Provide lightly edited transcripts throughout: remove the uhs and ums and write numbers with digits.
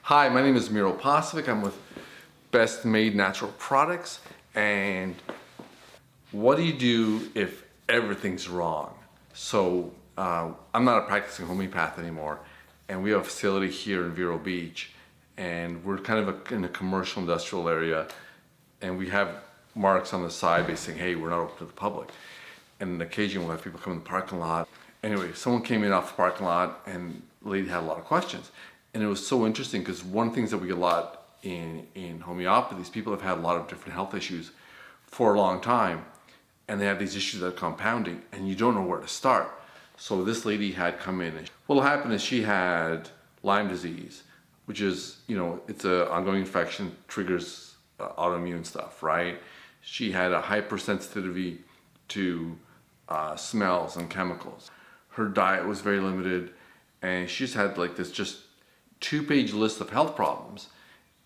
Hi, my name is Homeopathic. I'm with Best Made Natural Products. And what do you do if everything's wrong? So I'm not a practicing homeopath anymore, and we have a facility here in Vero Beach, and we're kind of in a commercial industrial area, and we have marks on the side basically saying, hey, we're not open to the public. And occasionally we'll have people come in the parking lot. Anyway, someone came in off the parking lot, and the lady had a lot of questions. And it was so interesting because one of the things that we get a lot in homeopathy, these people have had a lot of different health issues for a long time, and they have these issues that are compounding, and you don't know where to start. So this lady had come in, and what happened is she had Lyme disease, which is, it's an ongoing infection, triggers autoimmune stuff, right? She had a hypersensitivity to smells and chemicals. Her diet was very limited, and she just had like this just 2-page list of health problems.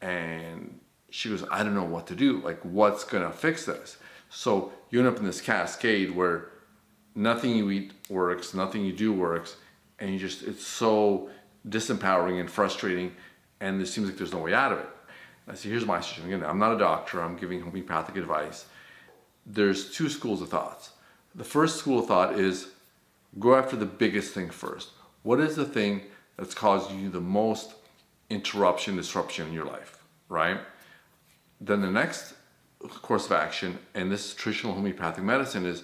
And she goes, I don't know what to do. Like, what's gonna fix this? So you end up in this cascade where nothing you eat works, nothing you do works, and it's so disempowering and frustrating, and it seems like there's no way out of it. I say, here's my suggestion. Again, I'm not a doctor, I'm giving homeopathic advice. There's 2 schools of thoughts. The first school of thought is go after the biggest thing first. What is the thing that's caused you the most disruption in your life, right? Then the next course of action, and this is traditional homeopathic medicine, is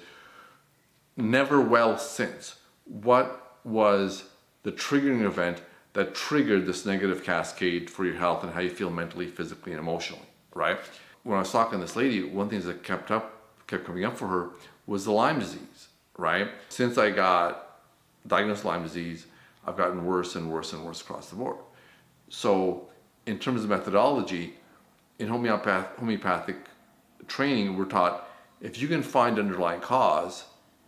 never well since. What was the triggering event that triggered this negative cascade for your health and how you feel mentally, physically, and emotionally, right? When I was talking to this lady, one of the things that kept coming up for her was the Lyme disease, right? Since I got diagnosed with Lyme disease, I've gotten worse and worse and worse across the board. So in terms of methodology, in homeopathic training, we're taught if you can find underlying cause,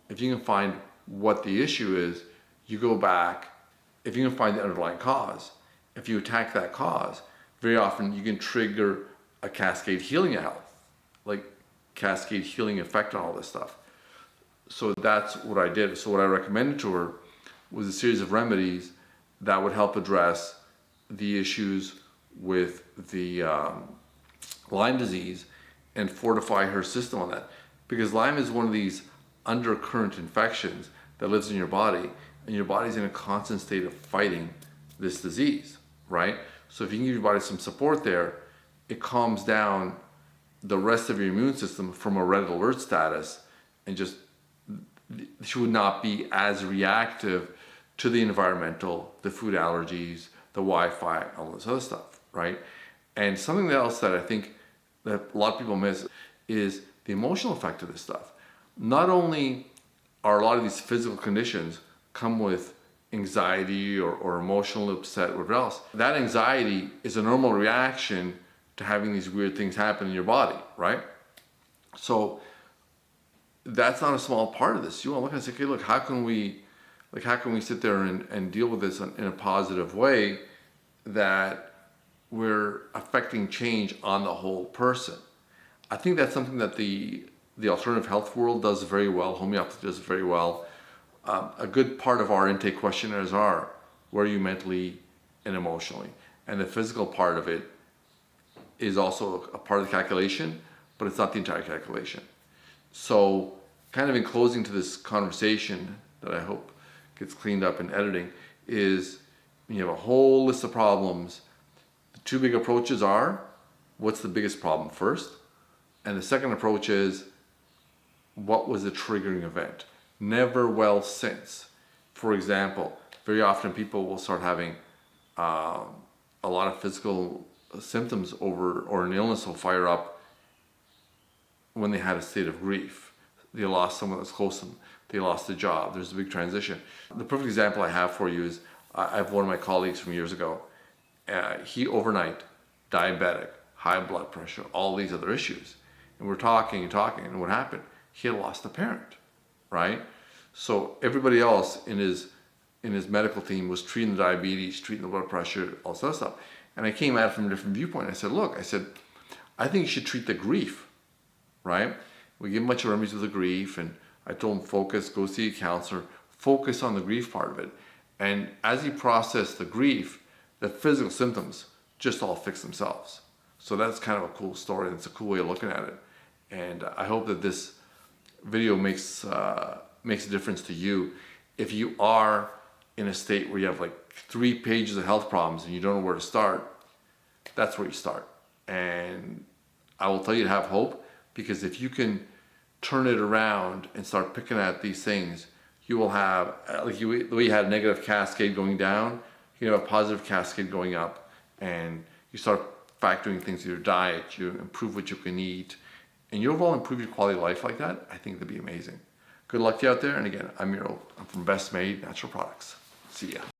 if you can find what the issue is, you go back. If you can find the underlying cause, if you attack that cause, very often you can trigger a cascade healing of health, like cascade healing effect on all this stuff. So that's what I did. So what I recommended to her was a series of remedies that would help address the issues with the Lyme disease and fortify her system on that. Because Lyme is one of these undercurrent infections that lives in your body, and your body's in a constant state of fighting this disease, right? So if you can give your body some support there, it calms down the rest of your immune system from a red alert status, and just she would not be as reactive to the environmental, the food allergies, the Wi-Fi, all this other stuff, right? And something else that I think that a lot of people miss is the emotional effect of this stuff. Not only are a lot of these physical conditions come with anxiety or emotional upset or whatever else, that anxiety is a normal reaction to having these weird things happen in your body, right? So that's not a small part of this. You want to look and say, okay, look, how can we sit there and deal with this in a positive way that we're affecting change on the whole person? I think that's something that the alternative health world does very well. Homeopathy does very well. A good part of our intake questionnaires are, where are you mentally and emotionally? And the physical part of it is also a part of the calculation, but it's not the entire calculation. So kind of in closing to this conversation that I hope gets cleaned up in editing is, you have a whole list of problems. The 2 big approaches are, what's the biggest problem first? And the second approach is, what was the triggering event? Never well since. For example, very often people will start having a lot of physical symptoms or an illness will fire up when they had a state of grief. They lost someone that's close to them. They lost a job. There's a big transition. The perfect example I have for you is I have one of my colleagues from years ago. He overnight, diabetic, high blood pressure, all these other issues. And we're talking, and what happened? He had lost a parent, right? So everybody else in his medical team was treating the diabetes, treating the blood pressure, all this other stuff. And I came at it from a different viewpoint. I said, look, I think you should treat the grief, right? We give him a bunch of remedies with the grief, and I told him, focus, go see a counselor, focus on the grief part of it. And as he processed the grief, the physical symptoms just all fix themselves. So that's kind of a cool story, and it's a cool way of looking at it. And I hope that this video makes a difference to you. If you are in a state where you have like 3 pages of health problems and you don't know where to start, that's where you start. And I will tell you to have hope, because if you can turn it around and start picking at these things, you will have, like the way you had a negative cascade going down, you have a positive cascade going up, and you start factoring things in your diet, you improve what you can eat, and you overall improve your quality of life like that. I think that'd be amazing. Good luck to you out there. And again, I'm Miro. I'm from Best Made Natural Products. See ya.